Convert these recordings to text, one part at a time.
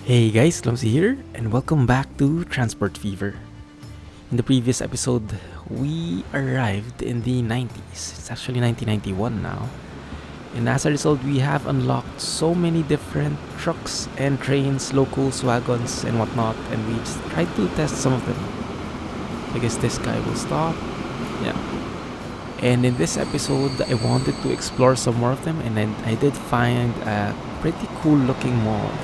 Hey guys, Clumsy here, and welcome back to Transport Fever. In the previous episode, we arrived in the 90s. It's actually 1991 now. And as a result, we have unlocked so many different trucks and trains, locals, wagons, and whatnot, and we just tried to test some of them. I guess this guy will stop. Yeah. And in this episode, I wanted to explore some more of them, and then I did find a pretty cool looking mod.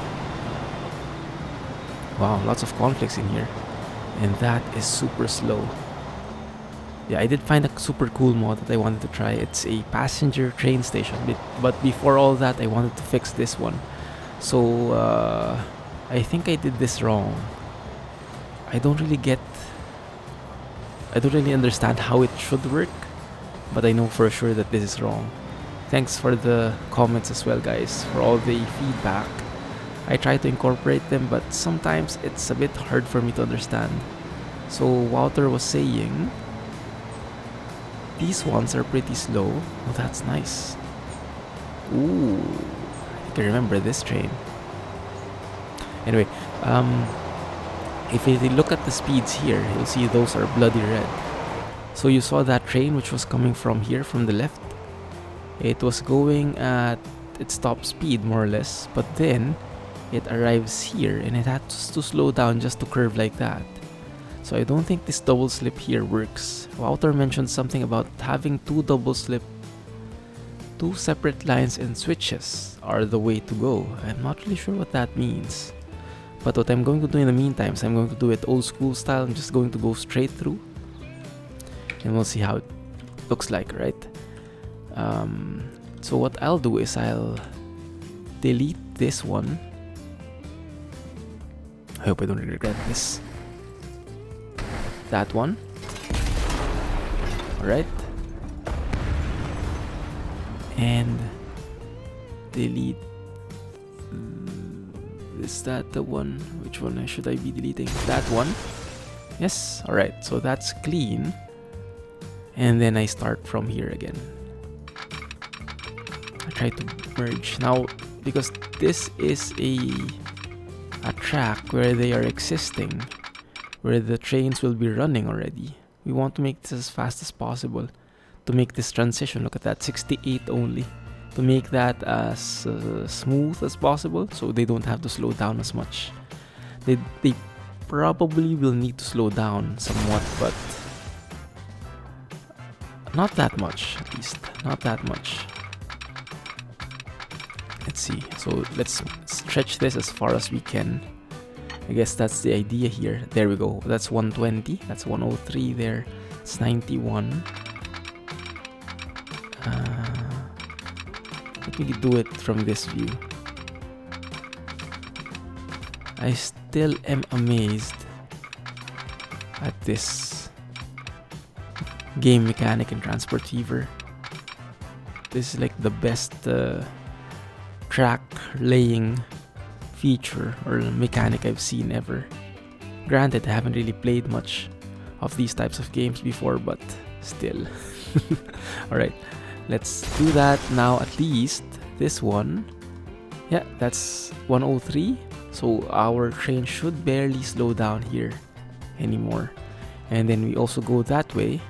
Wow, lots of conflicts in here. And that is super slow. Yeah, I did find a super cool mod that I wanted to try. It's a passenger train station. But before all that, I wanted to fix this one. So, I think I did this wrong. I don't really understand how it should work. But I know for sure that this is wrong. Thanks for the comments as well, guys, for all the feedback. I try to incorporate them, but sometimes it's a bit hard for me to understand. So Walter was saying, these ones are pretty slow. Oh, that's nice. Ooh, I can remember this train. Anyway, if you look at the speeds here, you'll see those are bloody red. So you saw that train which was coming from here, from the left. It was going at its top speed, more or less, but then it arrives here and it has to slow down just to curve like that. So I don't think this double slip here works. Wouter mentioned something about having two separate lines and switches are the way to go. I'm not really sure what that means. But what I'm going to do in the meantime is I'm going to do it old school style. I'm just going to go straight through. And we'll see how it looks like, right? So what I'll do is I'll delete this one. I hope I don't regret this. That one. Alright. And delete. Is that the one? Which one should I be deleting? That one. Yes. Alright. So that's clean. And then I start from here again. I try to merge. Now, because this is a track where they are existing, where the trains will be running already, we want to make this as fast as possible to make this transition. Look at that, 68 only, to make that as smooth as possible so they don't have to slow down as much. They probably will need to slow down somewhat, but not that much, at least not that much. Let's see, so let's stretch this as far as we can. I guess that's the idea here. There we go, that's 120, that's 103 there, it's 91. Let me do it from this view. I still am amazed at this game mechanic in Transport Fever. This is like the best track laying feature or mechanic I've seen ever. Granted, I haven't really played much of these types of games before, but still. Alright, let's do that now. At least this one, yeah, that's 103. So our train should barely slow down here anymore. And then we also go that way.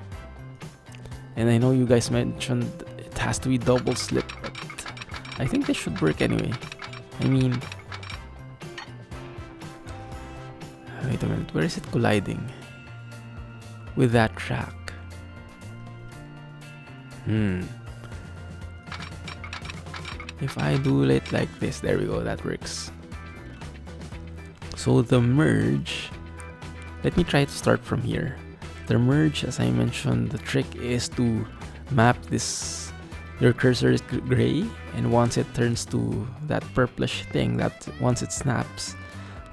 And I know you guys mentioned it has to be double slip, but I think this should work anyway. I mean, wait a minute, where is it colliding with that track? If I do it like this, there we go, that works. So the merge, let me try to start from here. The merge, as I mentioned, the trick is to map this. Your cursor is gray, and once it turns to that purplish thing, that once it snaps,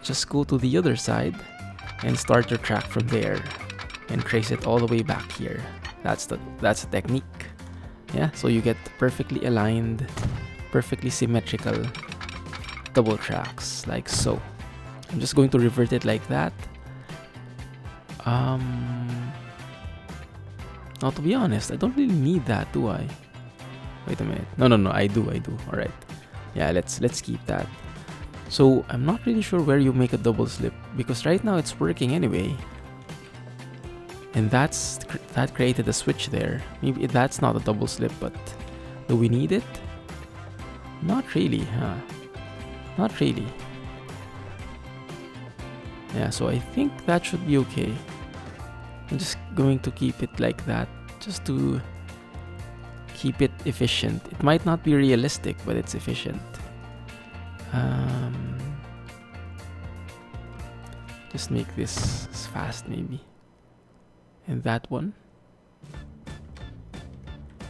just go to the other side and start your track from there and trace it all the way back here. That's the technique. Yeah, so you get perfectly aligned, perfectly symmetrical double tracks like so. I'm just going to revert it like that. Now, to be honest, I don't really need that, do I? Wait a minute. No, I do. Alright. Yeah, let's keep that. So I'm not really sure where you make a double slip, because right now it's working anyway. And that created a switch there. Maybe that's not a double slip, but do we need it? Not really, huh? Not really. Yeah, so I think that should be okay. I'm just going to keep it like that, just to keep it efficient. It might not be realistic, but it's efficient. Just make this fast maybe. And that one.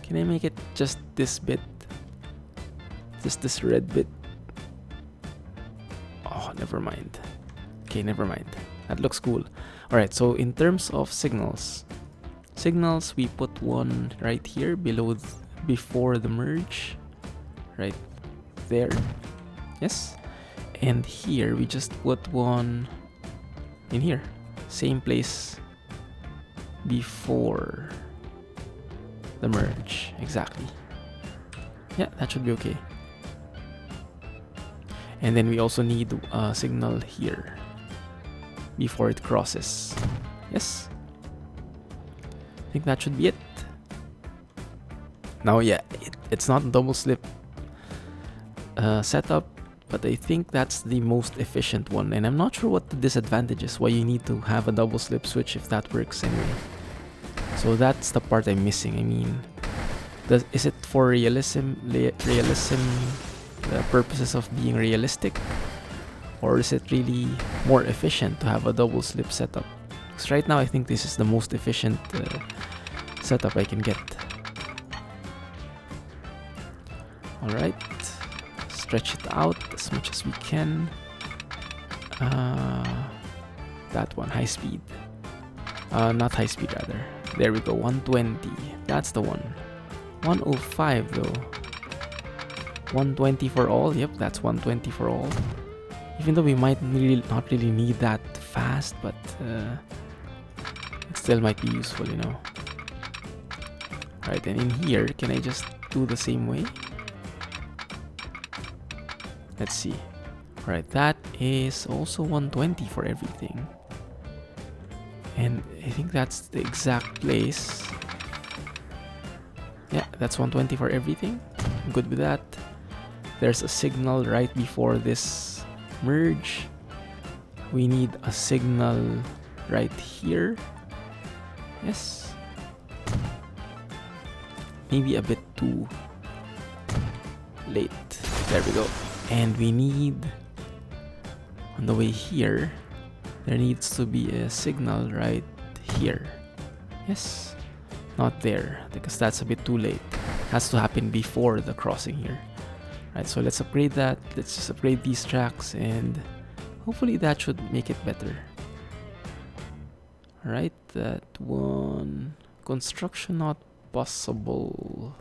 Can I make it just this bit? Just this red bit? Oh, never mind. Okay, never mind. That looks cool. Alright, so in terms of signals, we put one right here before the merge. Right there. Yes. And here we just put one in here. Same place before the merge. Exactly. Yeah, that should be okay. And then we also need a signal here before it crosses. Yes. I think that should be it. Now, yeah, it's not a double slip setup, but I think that's the most efficient one. And I'm not sure what the disadvantage is, why you need to have a double slip switch if that works anyway. So that's the part I'm missing. I mean, is it for realism, the purposes of being realistic? Or is it really more efficient to have a double slip setup? Because right now I think this is the most efficient setup I can get. Alright, stretch it out as much as we can. That one, high speed. Not high speed rather. There we go, 120. That's the one. 105 though. 120 for all. Yep, that's 120 for all. Even though we might not really need that fast, but it still might be useful, you know. Alright, and in here, can I just do the same way? Let's see. Alright, that is also 120 for everything. And I think that's the exact place. Yeah, that's 120 for everything. I'm good with that. There's a signal right before this merge. We need a signal right here. Yes. Maybe a bit too late. There we go. And we need, on the way here, there needs to be a signal right here. Yes. Not there, because that's a bit too late. Has to happen before the crossing here. Right, so let's upgrade that. Let's just upgrade these tracks, and hopefully that should make it better. Alright, that one. Construction not possible.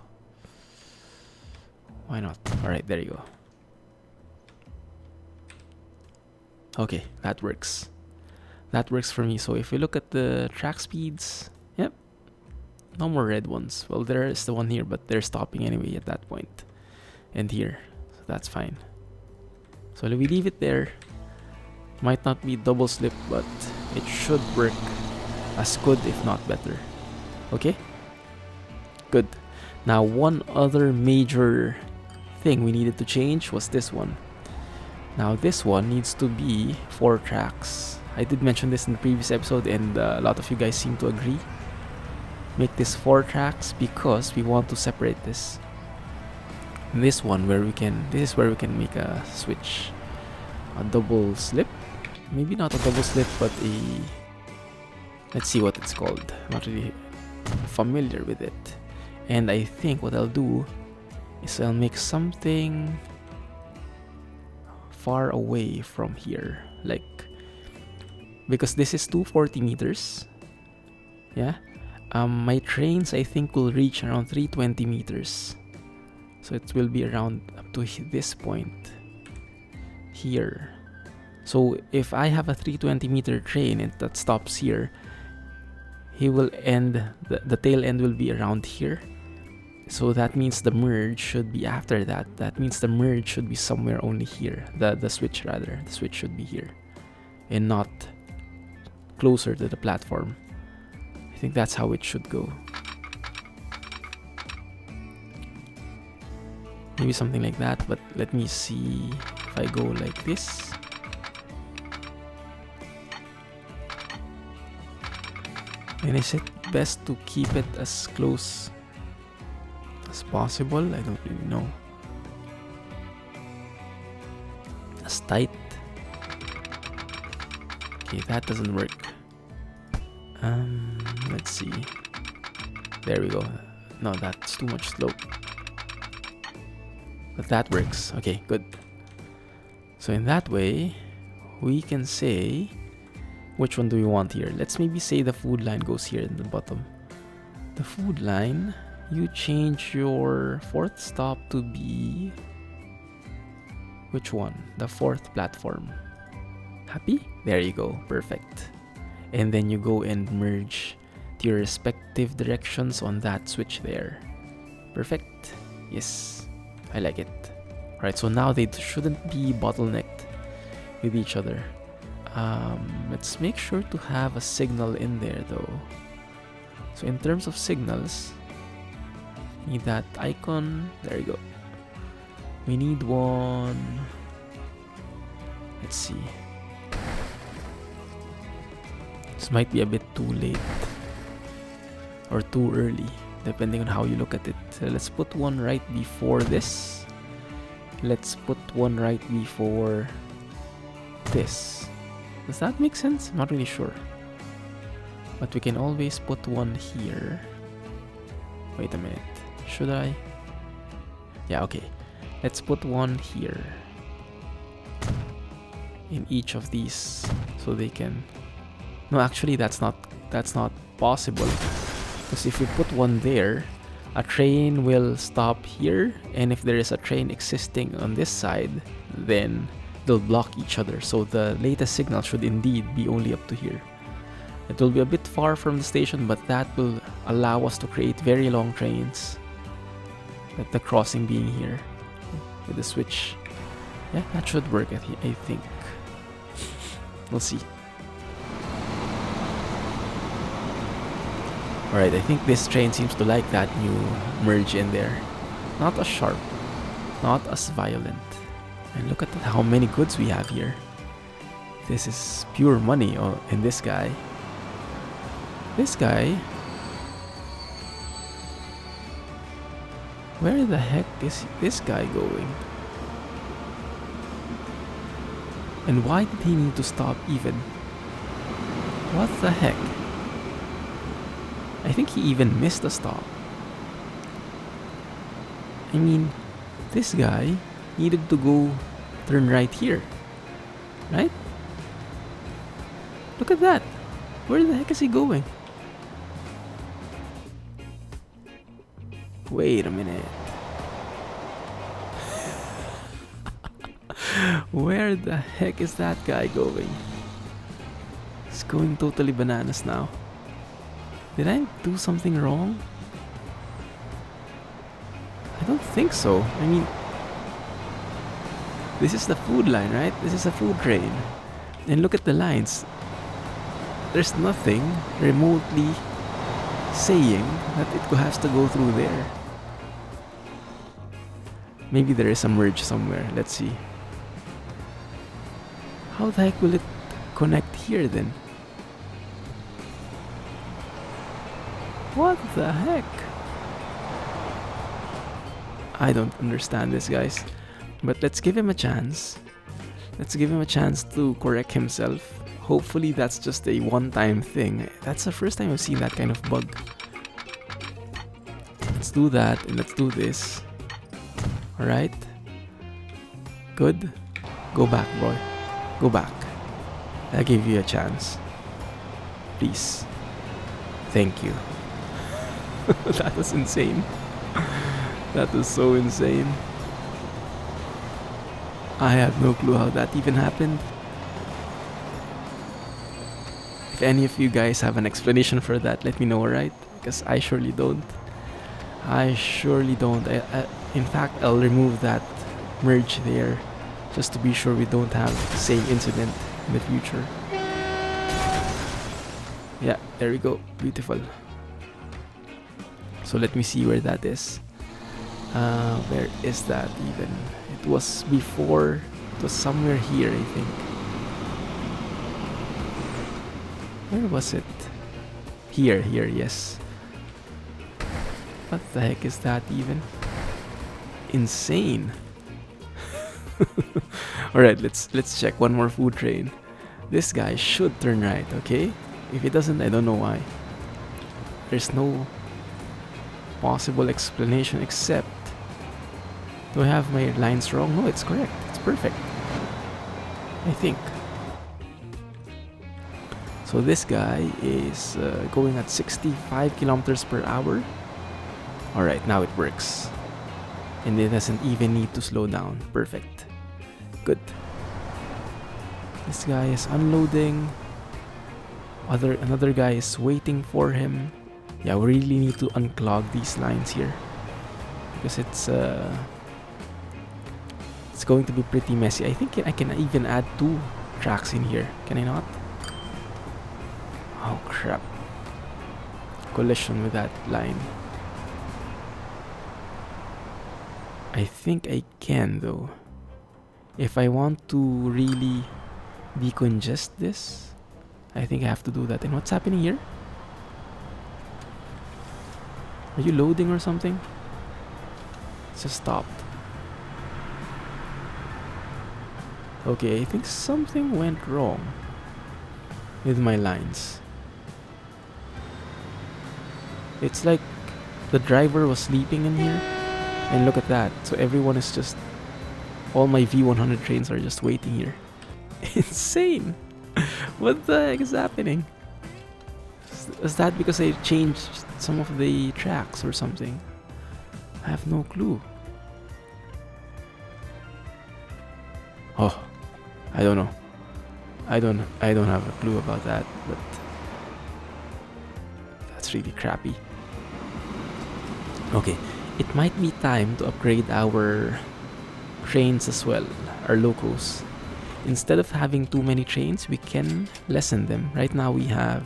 Why not? Alright, there you go. Okay, that works. That works for me. So if we look at the track speeds, yep, no more red ones. Well, there is the one here, but they're stopping anyway at that point. And here, so that's fine. So we leave it there. Might not be double slip, but it should work as good, if not better. Okay? Good. Now, one other major thing we needed to change was this one. Now, this one needs to be 4 tracks. I did mention this in the previous episode, and a lot of you guys seem to agree. Make this 4 tracks because we want to separate this. This one this is where we can make a switch. A double slip. Maybe not a double slip, but let's see what it's called. I'm not really familiar with it. And I think what I'll do is I'll make something far away from here, like, because this is 240 meters. Yeah. My trains, I think, will reach around 320 meters. So it will be around up to this point here. So if I have a 320 meter train and that stops here, he will end, the tail end will be around here. So that means the merge should be after that. That means the merge should be somewhere only here. The switch rather. The switch should be here. And not closer to the platform. I think that's how it should go. Maybe something like that, but let me see if I go like this. And is it best to keep it as close as possible? I don't really know. As tight. Okay, that doesn't work. Let's see. There we go. No, that's too much slope. But that works. Okay, good. So in that way, we can say, which one do we want here? Let's maybe say the food line goes here in the bottom. The food line, you change your fourth stop to be... which one? The fourth platform. Happy? There you go. Perfect. And then you go and merge to your respective directions on that switch there. Perfect. Yes. I like it. Alright, so now they shouldn't be bottlenecked with each other. Let's make sure to have a signal in there though. So in terms of signals, need that icon. There you go. We need one. Let's see. This might be a bit too late or too early, depending on how you look at it. So let's put one right before this. Let's put one right before this. Does that make sense? I'm not really sure. But we can always put one here. Wait a minute. Should I? Yeah, okay. Let's put one here. In each of these. So they can... No, actually that's not possible. Because if we put one there, a train will stop here, and if there is a train existing on this side, then they'll block each other. So the latest signal should indeed be only up to here. It will be a bit far from the station, but that will allow us to create very long trains. With the crossing being here with the switch. Yeah, that should work, I think. We'll see. Alright, I think this train seems to like that new merge in there. Not as sharp, not as violent. And look at how many goods we have here. This is pure money in this guy. This guy... Where the heck is this guy going? And why did he need to stop even? What the heck? I think he even missed a stop. I mean, this guy needed to go turn right here. Right? Look at that. Where the heck is he going? Wait a minute. Where the heck is that guy going? He's going totally bananas now. Did I do something wrong? I don't think so. I mean, this is the food line, right? This is a food train. And look at the lines. There's nothing remotely saying that it has to go through there. Maybe there is a merge somewhere. Let's see. How the heck will it connect here then? What the heck? I don't understand this, guys. But let's give him a chance. Let's give him a chance to correct himself. Hopefully that's just a one-time thing. That's the first time I've seen that kind of bug. Let's do that and let's do this. Alright. Good. Go back, boy. Go back. I gave you a chance. Please. Thank you. That was insane. That was so insane. I have no clue how that even happened. If any of you guys have an explanation for that, let me know, alright? Because I surely don't. I surely don't. In fact, I'll remove that merge there just to be sure we don't have the same incident in the future. Yeah, there we go. Beautiful. So let me see where that is. Where is that even? It was before. It was somewhere here, I think. Where was it? Here, yes. What the heck is that even? Insane. Alright, let's check one more food train. This guy should turn right, okay? If it doesn't, I don't know why. There's no possible explanation except... Do I have my lines wrong? No, it's correct. It's perfect. I think. So this guy is going at 65 kilometers per hour. Alright, now it works. And it doesn't even need to slow down. Perfect. Good. This guy is unloading. Another guy is waiting for him. Yeah, we really need to unclog these lines here. Because it's going to be pretty messy. I think I can even add 2 tracks in here. Can I not? Oh crap. Collision with that line. I think I can though. If I want to really decongest this, I think I have to do that. And what's happening here? Are you loading or something? It's just stopped. Okay, I think something went wrong with my lines. It's like the driver was sleeping in here. And look at that. So everyone is just... All my V100 trains are just waiting here. Insane! What the heck is happening? Is that because I changed some of the tracks or something? I have no clue. Oh, I don't know. I don't have a clue about that, but that's really crappy. Okay, it might be time to upgrade our trains as well, our locos. Instead of having too many trains, we can lessen them. Right now we have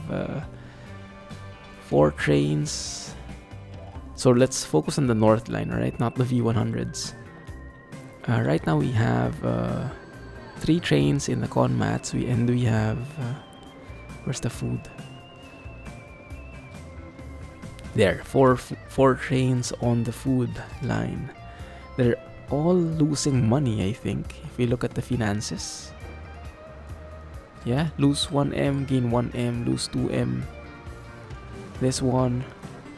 4 trains. So let's focus on the north line, alright? Not the V100s. Right now we have 3 trains in the con mats. And we have... where's the food? There, 4 trains on the food line. They're all losing money, I think, if we look at the finances. Yeah, lose 1M, gain 1M, lose 2M. This one,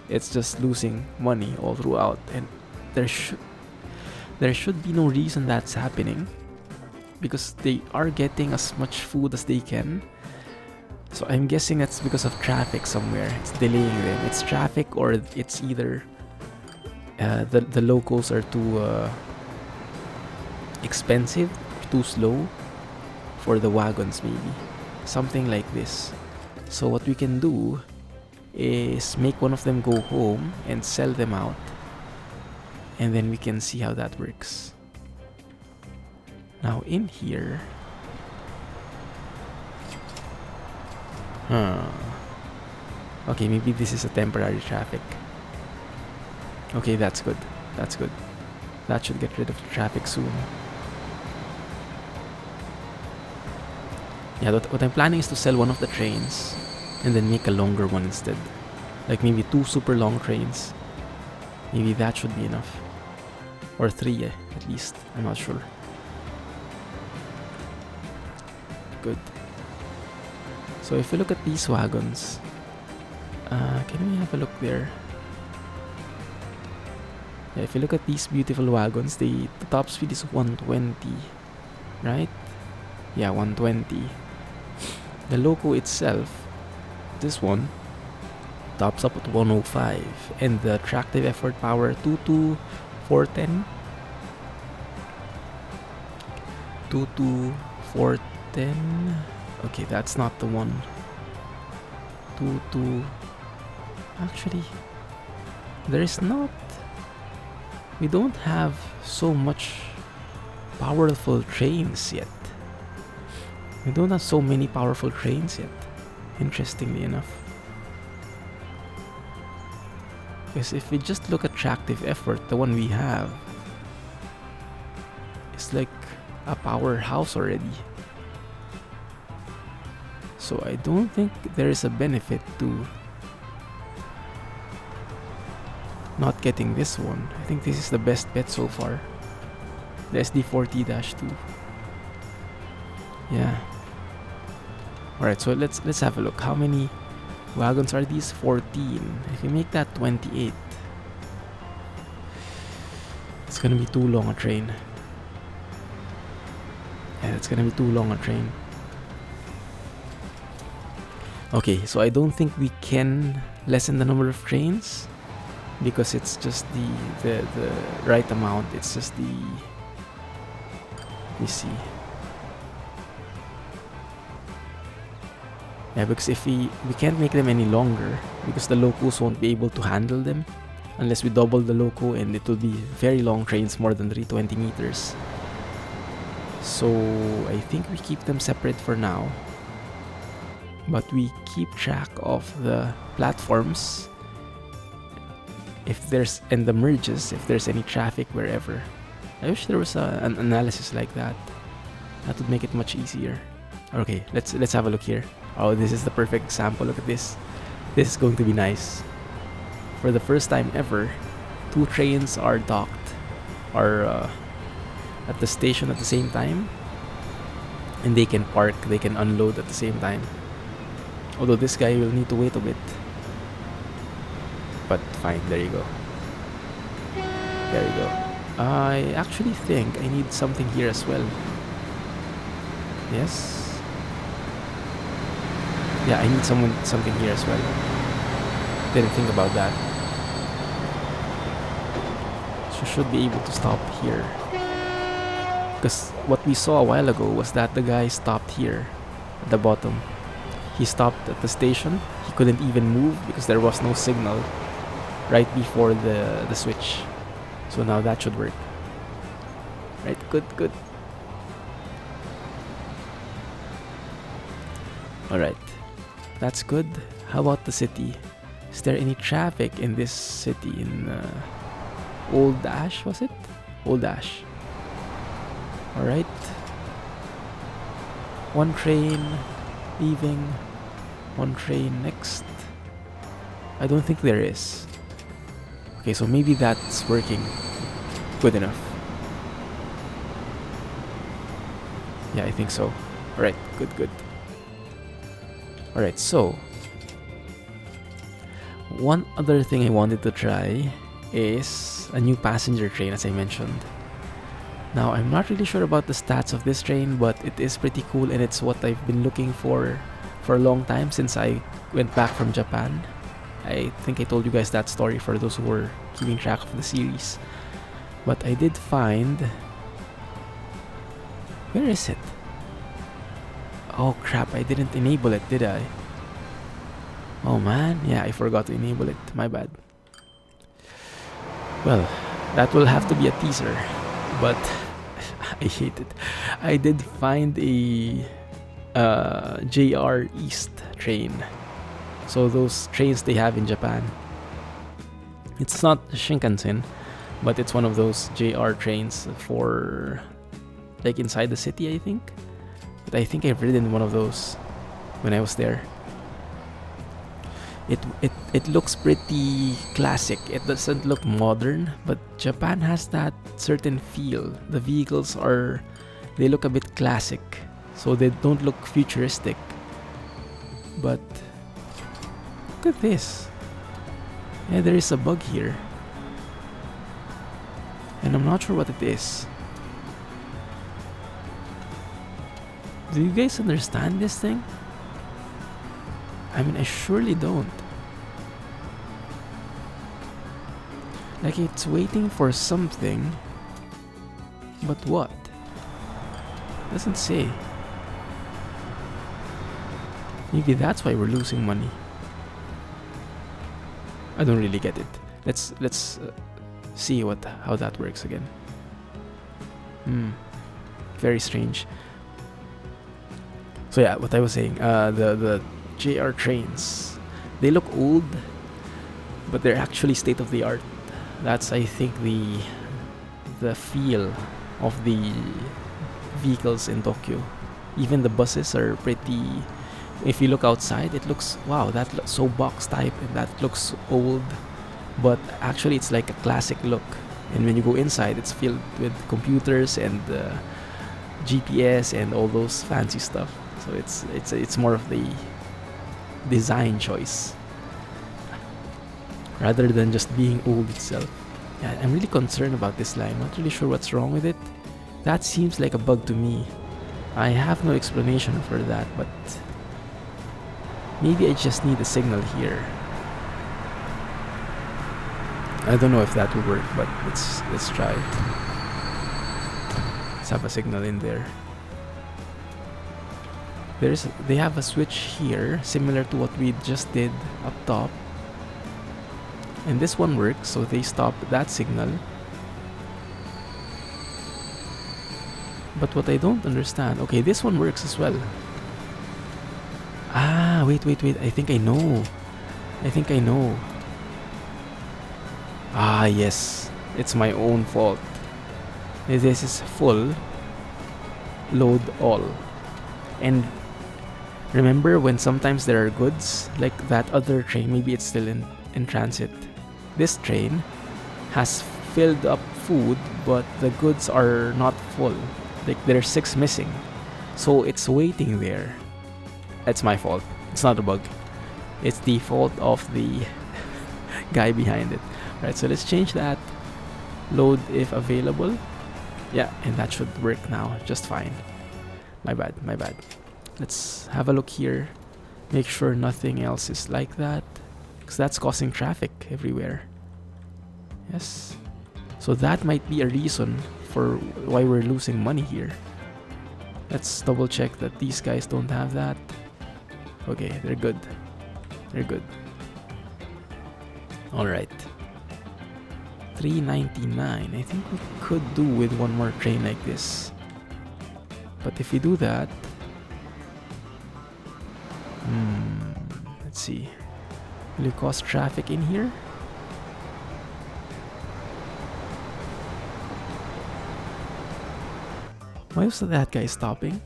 it's just losing money all throughout, and there should be no reason that's happening, because they are getting as much food as they can. So I'm guessing that's because of traffic somewhere. It's delaying them. It's traffic, or it's either the locals are too expensive, too slow for the wagons, maybe. Something like this. So what we can do is make one of them go home and sell them out. And then we can see how that works. Now in here... Okay, maybe this is a temporary traffic. Okay, that's good. That's good. That should get rid of the traffic soon. Yeah, what I'm planning is to sell one of the trains and then make a longer one instead. Like maybe 2 super long trains. Maybe that should be enough. Or 3 at least. I'm not sure. Good. So if we look at these wagons, can we have a look there? Yeah, if you look at these beautiful wagons, the top speed is 120, right? Yeah, 120. The loco itself, this one, tops up at 105, and the tractive effort power 22410. 22410. Okay, that's not the one. 22. Actually, there is not... We don't have so much powerful trains yet. We don't have so many powerful trains yet, interestingly enough. Because if we just look at tractive effort, the one we have is like a powerhouse already. So I don't think there is a benefit to not getting this one. I think this is the best bet so far. The SD40-2. Yeah. Alright, so let's have a look. How many wagons are these? 14. If we make that 28, it's gonna be too long a train. Yeah, it's gonna be too long a train. Okay, so I don't think we can lessen the number of trains because it's just the right amount. It's just the... Let me see. Yeah, because if we can't make them any longer because the locos won't be able to handle them unless we double the loco, and it will be very long trains, more than 320 meters. So I think we keep them separate for now, but we keep track of the platforms if there's, and the merges if there's any traffic wherever. I wish there was an analysis like that. That would make it much easier. Okay, let's have a look here. Oh, this is the perfect example. Look at this. This is going to be nice. For the first time ever, 2 trains are docked, are at the station at the same time, and they can park, they can unload at the same time. Although this guy will need to wait a bit. But fine, there you go. There you go. I actually think I need something here as well. Yes. Yeah, I need something here as well. Didn't think about that. So should be able to stop here. Because what we saw a while ago was that the guy stopped here at the bottom. He stopped at the station. He couldn't even move because there was no signal right before the switch. So now that should work. Right, good. Alright, that's good. How about the city? Is there any traffic in this city? In Old Ash, was it? Old Ash. Alright. 1 train leaving. 1 train next. I don't think there is. Okay, so maybe that's working good enough. Yeah, I think so. Alright, good. Alright, so one other thing I wanted to try is a new passenger train, as I mentioned. Now, I'm not really sure about the stats of this train, but it is pretty cool, and it's what I've been looking for a long time since I went back from Japan. I think I told you guys that story for those who were keeping track of the series. But I did find... Where is it? Oh crap, I didn't enable it, did I? Oh man, yeah, I forgot to enable it. My bad. Well, that will have to be a teaser. But I hate it. I did find a JR East train. So those trains they have in Japan. It's not Shinkansen, but it's one of those JR trains for like inside the city, I think. But I think I've ridden one of those when I was there. It looks pretty classic. It doesn't look modern, but Japan has that certain feel. The vehicles they look a bit classic, so they don't look futuristic. But look at this. Yeah, there is a bug here, and I'm not sure what it is. Do you guys understand this thing? I mean, I surely don't. Like, it's waiting for something, but what? Doesn't say. Maybe that's why we're losing money. I don't really get it. Let's see how that works again. Very strange. So yeah, what I was saying, the JR trains, they look old, but they're actually state of the art. That's, I think, the feel of the vehicles in Tokyo. Even the buses are pretty. If you look outside, it looks, wow, that looks so box type and that looks old, but actually it's like a classic look. And when you go inside, it's filled with computers and GPS and all those fancy stuff. So it's more of the design choice rather than just being old itself. Yeah, I'm really concerned about this line. Not really sure what's wrong with it. That seems like a bug to me. I have no explanation for that, but maybe I just need a signal here. I don't know if that will work, but let's try. Let's have a signal in there. They have a switch here, similar to what we just did up top. And this one works, so they stop that signal. But what I don't understand, okay, this one works as well. Ah, wait, I think I know. Ah, yes, it's my own fault. This is full load all. And remember when sometimes there are goods, like that other train, maybe it's still in transit. This train has filled up food, but the goods are not full. Like there's 6 missing. So it's waiting there. It's my fault. It's not a bug. It's the fault of the guy behind it. Right, so let's change that. Load if available. Yeah, and that should work now just fine. My bad. Let's have a look here. Make sure nothing else is like that, because that's causing traffic everywhere. Yes. So that might be a reason for why we're losing money here. Let's double check that these guys don't have that. Okay, they're good. Alright. 399. I think we could do with one more train like this. But if we do that, let's see. Will it cause traffic in here? Why was that guy stopping?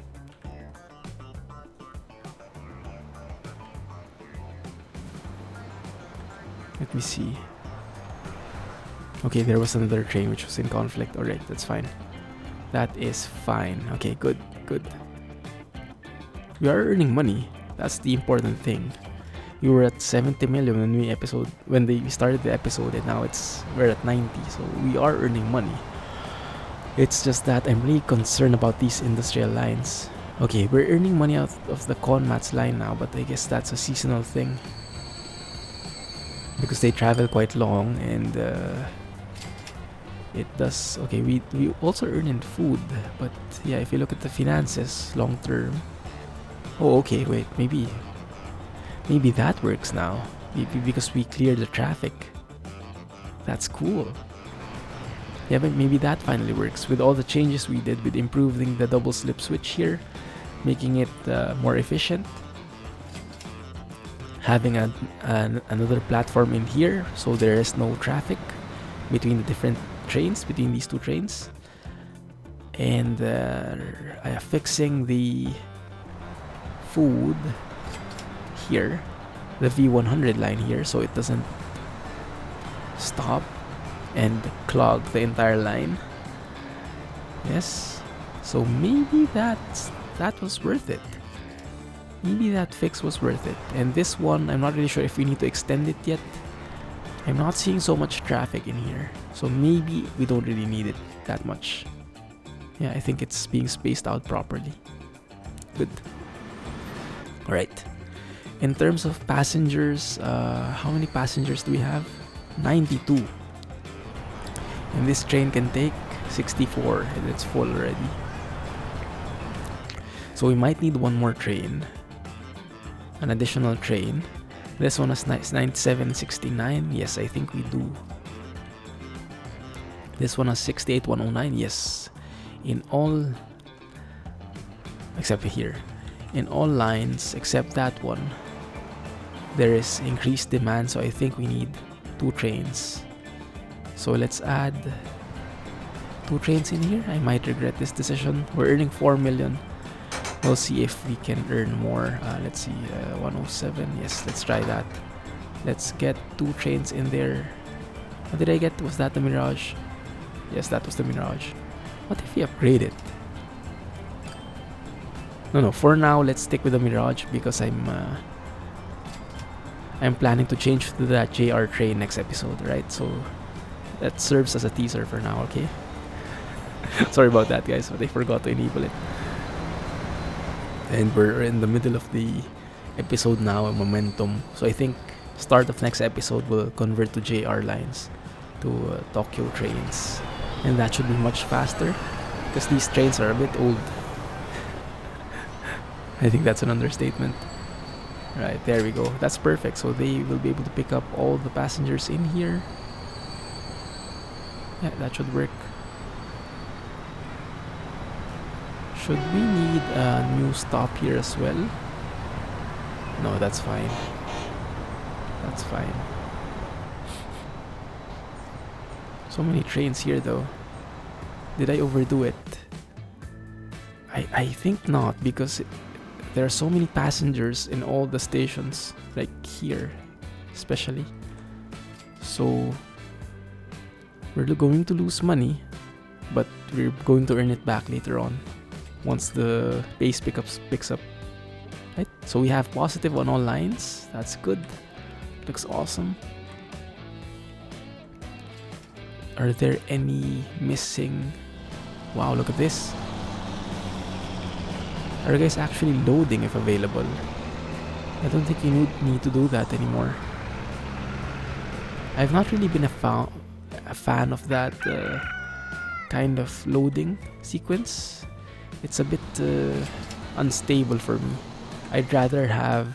Let me see. Okay, there was another train which was in conflict. Alright, that's fine. That is fine. Okay, good. We are earning money. That's the important thing. We were at 70 million when we started the episode, and now we're at 90. So we are earning money. It's just that I'm really concerned about these industrial lines. Okay, we're earning money out of the Conmats line now, but I guess that's a seasonal thing, because they travel quite long, and it does. Okay, we also earn in food, but yeah, if you look at the finances long term. Oh, okay, wait, maybe that works now. Maybe because we cleared the traffic. That's cool. Yeah, but maybe that finally works with all the changes we did with improving the double slip switch here, making it more efficient. Having another platform in here, so there is no traffic between the different trains, between these two trains. And fixing the food here, the V100 line here, so it doesn't stop and clog the entire line. Yes, so maybe that was worth it. Maybe that fix was worth it. And this one, I'm not really sure if we need to extend it yet. I'm not seeing so much traffic in here, so maybe we don't really need it that much. Yeah, I think it's being spaced out properly. Good. Alright. In terms of passengers, how many passengers do we have? 92. And this train can take 64, and it's full already. So we might need one more train. An additional train. This one is 9769. Yes, I think we do. This one has 68109. Yes. In all, except here, in all lines except that one, there is increased demand, so I think we need 2 trains. So let's add 2 trains in here. I might regret this decision. We're earning 4 million. We'll see if we can earn more. Let's see, 107. Yes, let's try that. Let's get 2 trains in there. What did I get? Was that the Mirage? Yes, that was the Mirage. What if we upgrade it? No, for now, let's stick with the Mirage because I'm planning to change to that JR train next episode, right? So that serves as a teaser for now, okay? Sorry about that, guys, but I forgot to enable it. And we're in the middle of the episode now, momentum. So I think start of next episode will convert to JR lines, to Tokyo trains. And that should be much faster because these trains are a bit old. I think that's an understatement. Right, there we go. That's perfect. So they will be able to pick up all the passengers in here. Yeah, that should work. Should we need a new stop here as well? No, that's fine. That's fine. So many trains here though. Did I overdo it? I think not, because there are so many passengers in all the stations, like here especially. So we're going to lose money, but we're going to earn it back later on once the pace picks up. Right? So we have positive on all lines. That's good. Looks awesome. Are there any missing? Wow, look at this. Are you guys actually loading if available? I don't think you need to do that anymore. I've not really been a fan of that kind of loading sequence. It's a bit unstable for me. I'd rather have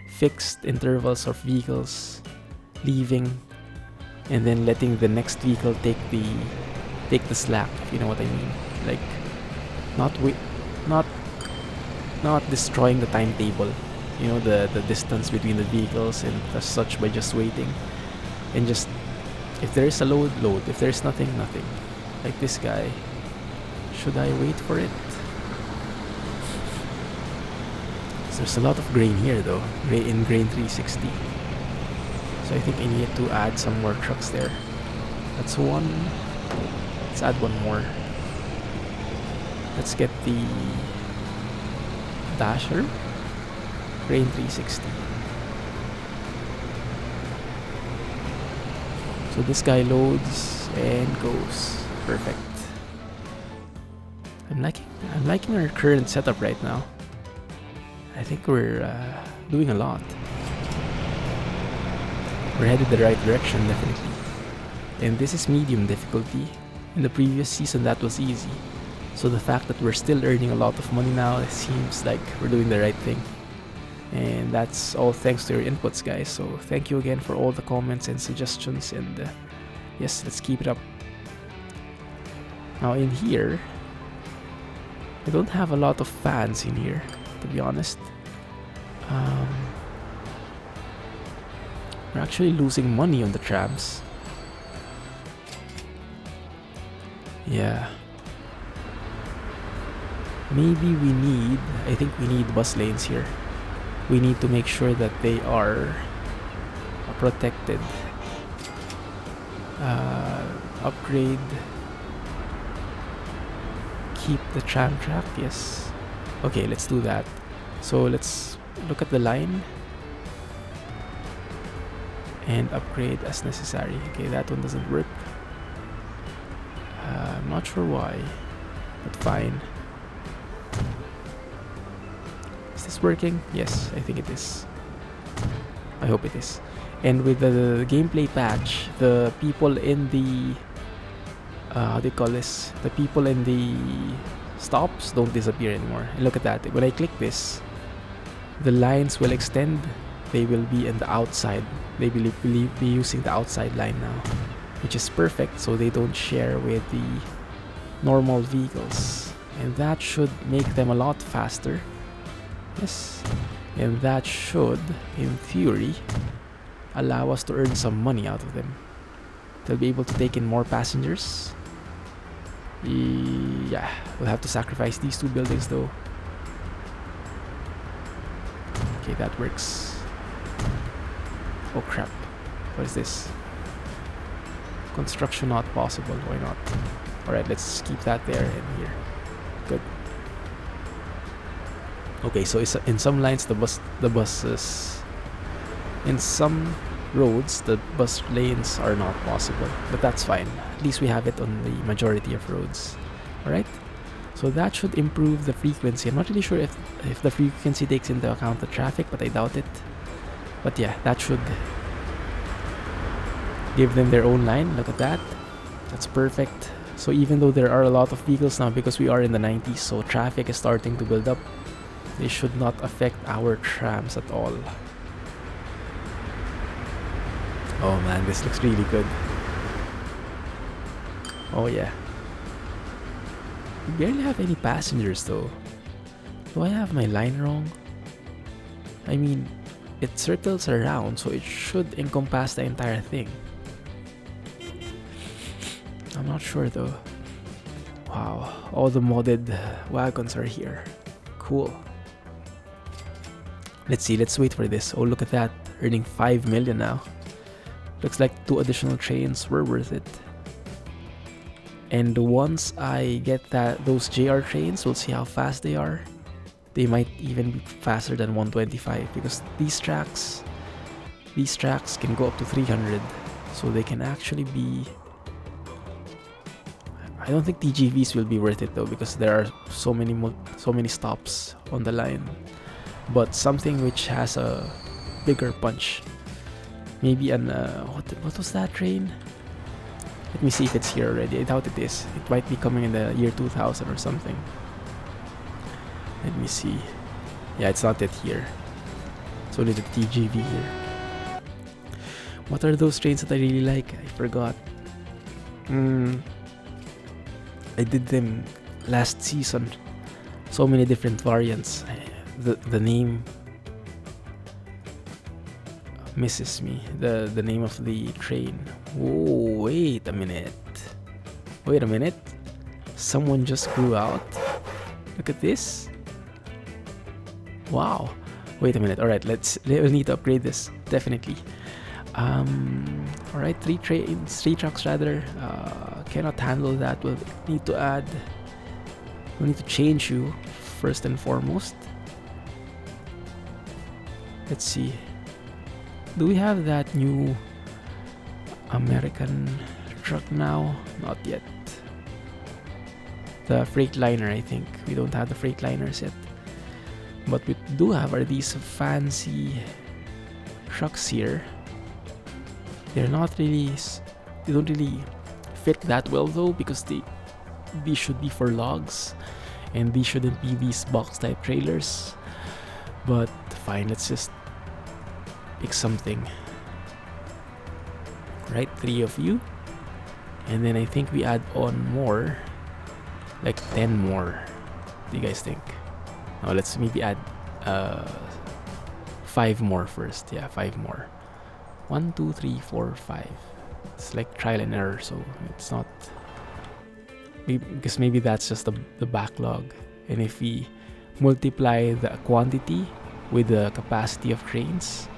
fixed intervals of vehicles leaving and then letting the next vehicle take the slack, if you know what I mean. Like not destroying the timetable, you know, the distance between the vehicles and as such, by just waiting. And just, if there is a load, if there is nothing. Like this guy, should I wait for it? There's a lot of grain here though, in grain 360. So I think I need to add some more trucks there. That's one. Let's add one more. Let's get the Dasher, grain 360. So this guy loads and goes. Perfect. I'm liking our current setup right now. I think we're doing a lot. We're headed the right direction, definitely. And this is medium difficulty. In the previous season, that was easy. So the fact that we're still earning a lot of money now, it seems like we're doing the right thing. And that's all thanks to your inputs, guys. So thank you again for all the comments and suggestions. And yes, let's keep it up. Now in here, I don't have a lot of fans in here, to be honest. We're actually losing money on the trams. Yeah. Maybe I think we need bus lanes here. We need to make sure that they are protected. Upgrade. Keep the tram track, yes. Okay, let's do that. So let's look at the line and upgrade as necessary. Okay, that one doesn't work. I'm not sure why, but fine. Is this working? Yes, I think it is. I hope it is. And with the gameplay patch, the people in the how do you call this? The people in the stops don't disappear anymore. And look at that. When I click this, the lines will extend they will be in the outside. They will be using the outside line now, which is perfect, so they don't share with the normal vehicles, and that should make them a lot faster. Yes, and that should, in theory, allow us to earn some money out of them. They'll be able to take in more passengers. Yeah, we'll have to sacrifice these 2 buildings though. Okay, that works. Oh crap, what is this? Construction not possible, why not? Alright, let's keep that there and here. Good. Okay, so in some lines the buses, in some roads the bus lanes are not possible, but that's fine. At least we have it on the majority of roads. Alright, so that should improve the frequency. I'm not really sure if the frequency takes into account the traffic, but I doubt it. But yeah, that should give them their own line. Look at that, that's perfect. So even though there are a lot of vehicles now, because we are in the 90s, so traffic is starting to build up, they should not affect our trams at all. Oh man, this looks really good. Oh yeah. We barely have any passengers though. Do I have my line wrong? I mean, it circles around, so it should encompass the entire thing. I'm not sure though. Wow, all the modded wagons are here. Cool. Let's see, let's wait for this. Oh, look at that, earning 5 million now. Looks like 2 additional trains were worth it. And once I get those JR trains, we'll see how fast they are. They might even be faster than 125, because these tracks can go up to 300, so they can actually be... I don't think TGVs will be worth it though, because there are so many stops on the line. But something which has a bigger punch. Maybe an what was that train? Let me see if it's here already. I doubt it is. It might be coming in the year 2000 or something. Let me see. Yeah, it's not yet here. It's only the TGV here. What are those trains that I really like? I forgot. I did them last season. So many different variants. The name misses me. The name of the train. Oh, wait a minute. Wait a minute. Someone just grew out. Look at this. Wow. Wait a minute. Alright, we'll need to upgrade this. Definitely. Alright, 3 trucks rather. Cannot handle that. We'll need to change you first and foremost. Let's see. Do we have that new American truck now? Not yet. The Freightliner, I think. We don't have the Freightliners yet. But we do have are these fancy trucks here. They don't really fit that well though, because these should be for logs, and these shouldn't be these box type trailers. But fine, let's just pick something. Right, 3 of you, and then I think we add on more, like 10 more. What do you guys think? Now let's maybe add 5 more first. Yeah, 5 more. 1, 2, 3, 4, 5. It's like trial and error, so it's not, because maybe that's just the backlog. And if we multiply the quantity with the capacity of trains,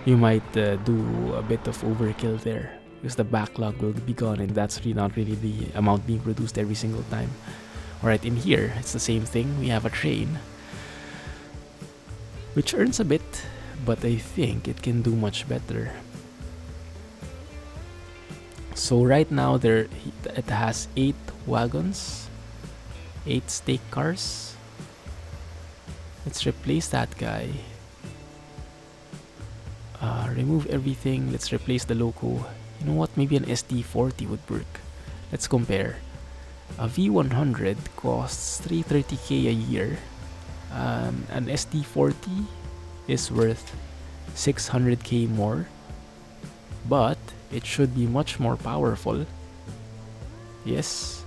you might do a bit of overkill there, because the backlog will be gone, and that's really not really the amount being produced every single time. Alright, in here it's the same thing. We have a train which earns a bit, but I think it can do much better. So right now it has 8 wagons, 8 stake cars. Let's replace that guy. Remove everything. Let's replace the loco. You know what? Maybe an SD40 would work. Let's compare. A V100 costs 330k a year. An SD40 is worth 600k more, but it should be much more powerful. Yes,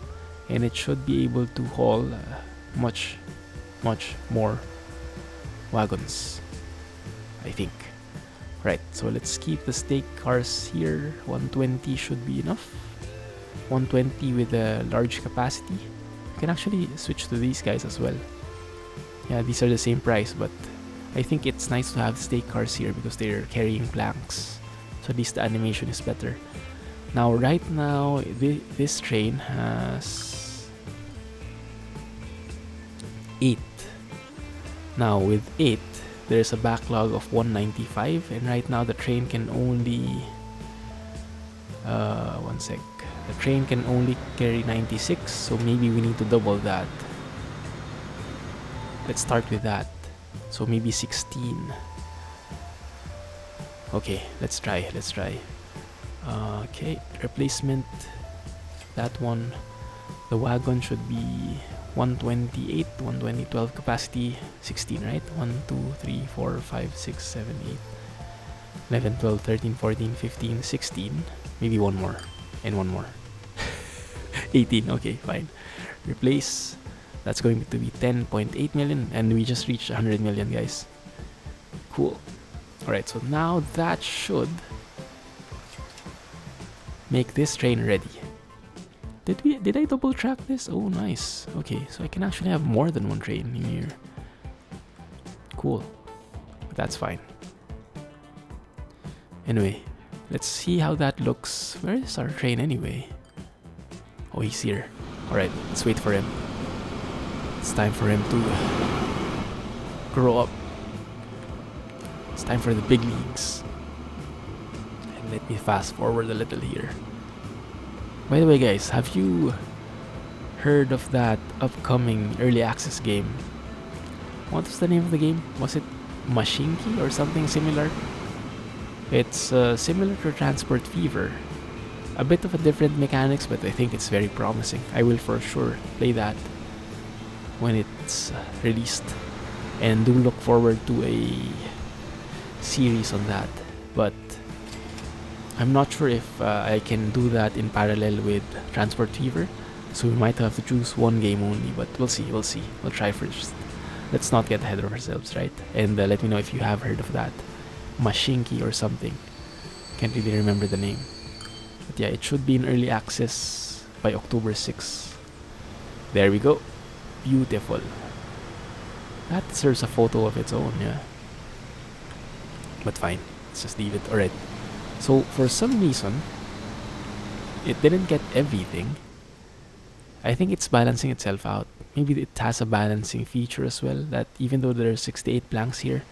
and it should be able to haul much more wagons, I think. Right, so let's keep the stake cars here. 120 should be enough. 120 with a large capacity. You can actually switch to these guys as well. Yeah, these are the same price, but I think it's nice to have stake cars here because they're carrying planks. So at least the animation is better. Now, right now, this train has 8. Now, with 8, there's a backlog of 195, and right now the train can only... one sec. The train can only carry 96, so maybe we need to double that. Let's start with that. So maybe 16. Okay, let's try. Okay, replacement. That one. The wagon should be 128, 120, 12 capacity, 16, right? 1, 2, 3, 4, 5, 6, 7, 8, 11, 12, 13, 14, 15, 16. Maybe one more. And one more. 18, okay, fine. Replace. That's going to be 10.8 million, and we just reached 100 million, guys. Cool. Alright, so now that should make this train ready. Did I double track this? Oh, nice. Okay, so I can actually have more than one train in here. Cool. But that's fine. Anyway, let's see how that looks. Where is our train anyway? Oh, he's here. Alright, let's wait for him. It's time for him to grow up. It's time for the big leagues. And let me fast forward a little here. By the way, guys, have you heard of that upcoming early access game? What was the name of the game? Was it Mashinki or something similar? It's similar to Transport Fever. A bit of a different mechanics, but I think it's very promising. I will for sure play that when it's released, and do look forward to a series on that. But I'm not sure if I can do that in parallel with Transport Fever, so we might have to choose one game only, but we'll see. We'll try first. Let's not get ahead of ourselves, right? And let me know if you have heard of that. Mashinki or something. Can't really remember the name. But yeah, it should be in early access by October 6th. There we go. Beautiful. That deserves a photo of its own, yeah. But fine, let's just leave it. Alright. So, for some reason, it didn't get everything. I think it's balancing itself out. Maybe it has a balancing feature as well, that even though there are 68 planks here,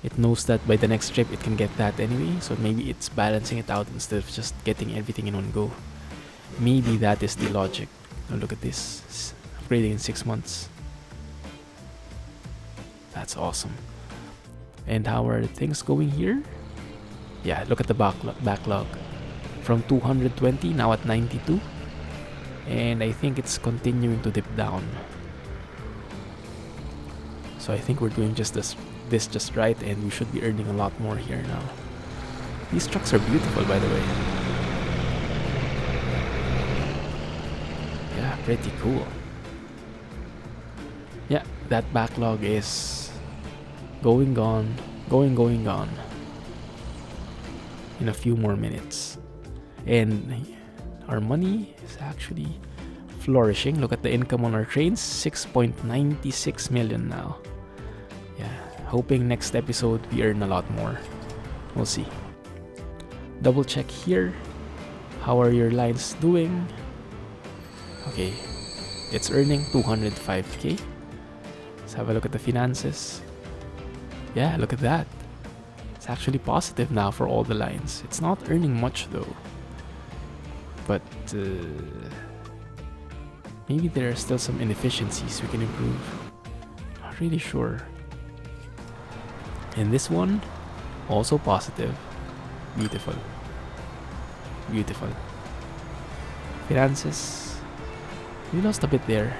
it knows that by the next trip it can get that anyway, so maybe it's balancing it out instead of just getting everything in one go. Maybe that is the logic. Now look at this. It's upgrading in 6 months. That's awesome. And how are things going here? Yeah, look at the backlog. From 220, now at 92. And I think it's continuing to dip down. So I think we're doing just this just right, and we should be earning a lot more here now. These trucks are beautiful, by the way. Yeah, pretty cool. Yeah, that backlog is going gone in a few more minutes. And our money is actually flourishing. Look at the income on our trains, 6.96 million now. Yeah, hoping next episode we earn a lot more. We'll see. Double check here. How are your lines doing? Okay, it's earning 205k. Let's have a look at the finances. Yeah, look at that. It's actually positive now for all the lines. It's not earning much though. But maybe there are still some inefficiencies we can improve. Not really sure. And this one, also positive. Beautiful. Beautiful. Finances. We lost a bit there.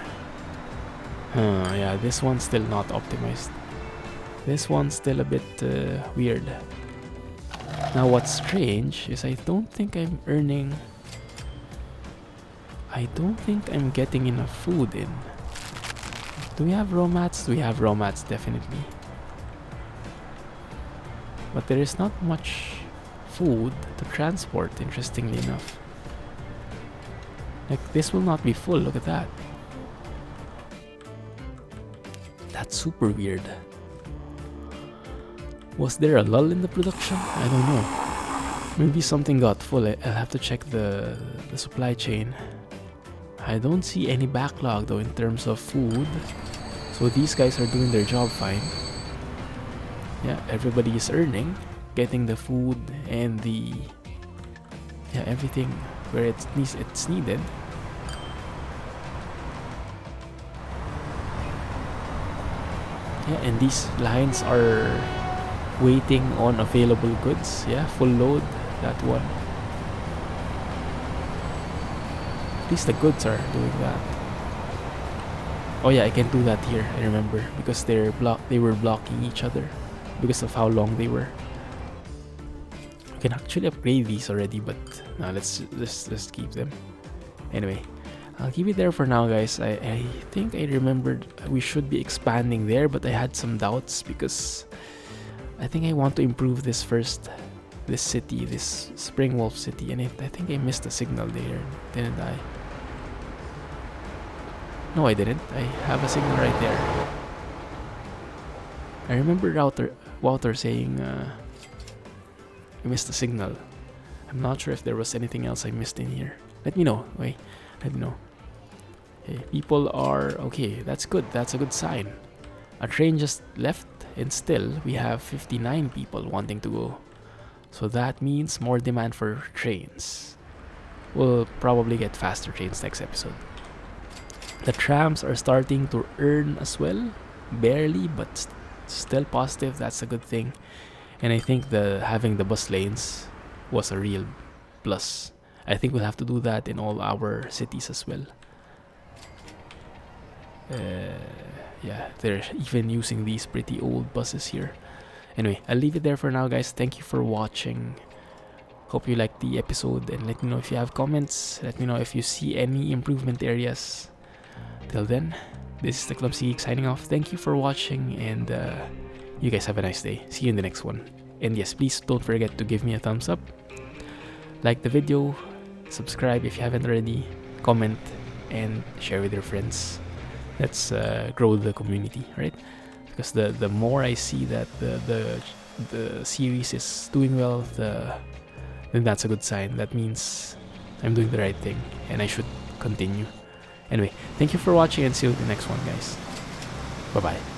Yeah, this one's still not optimized. This one's still a bit weird. Now what's strange is I don't think I'm getting enough food in. Do we have raw mats? We have raw mats, definitely. But there is not much food to transport, interestingly enough. Like, this will not be full, look at that. That's super weird. Was there a lull in the production? I don't know. Maybe something got full. I'll have to check the supply chain. I don't see any backlog though in terms of food. So these guys are doing their job fine. Yeah, everybody is earning, getting the food and the everything where it's needed. Yeah, and these lines are waiting on available goods. Yeah, full load, that one. At least the goods are doing that. Oh yeah, I can do that here, I remember, because they were blocking each other because of how long they were. I can actually upgrade these already, but no, let's keep them. Anyway, I'll keep it there for now, guys. I think I remembered we should be expanding there, but I had some doubts because I think I want to improve this first. This city, this Springwolf city, and I think I missed a signal there, didn't I? No, I didn't. I have a signal right there. I remember Wouter saying I missed a signal. I'm not sure if there was anything else I missed in here. Let me know. Wait, let me know. Okay, people are okay. That's good. That's a good sign. A train just left, and still we have 59 people wanting to go. So that means more demand for trains. We'll probably get faster trains next episode. The trams are starting to earn as well, barely, but still positive. That's a good thing. And I think having the bus lanes was a real plus. I think we'll have to do that in all our cities as well. Yeah, they're even using these pretty old buses here. Anyway, I'll leave it there for now, guys. Thank you for watching. Hope you liked the episode, and let me know if you have comments. Let me know if you see any improvement areas. Till then, this is the Clumsy Geek signing off. Thank you for watching, and you guys have a nice day. See you in the next one. And yes, please don't forget to give me a thumbs up, like the video, subscribe if you haven't already, comment, and share with your friends. Let's grow the community, right? Because the more I see that the series is doing well, then that's a good sign. That means I'm doing the right thing, and I should continue. Anyway, thank you for watching, and see you in the next one, guys. Bye-bye.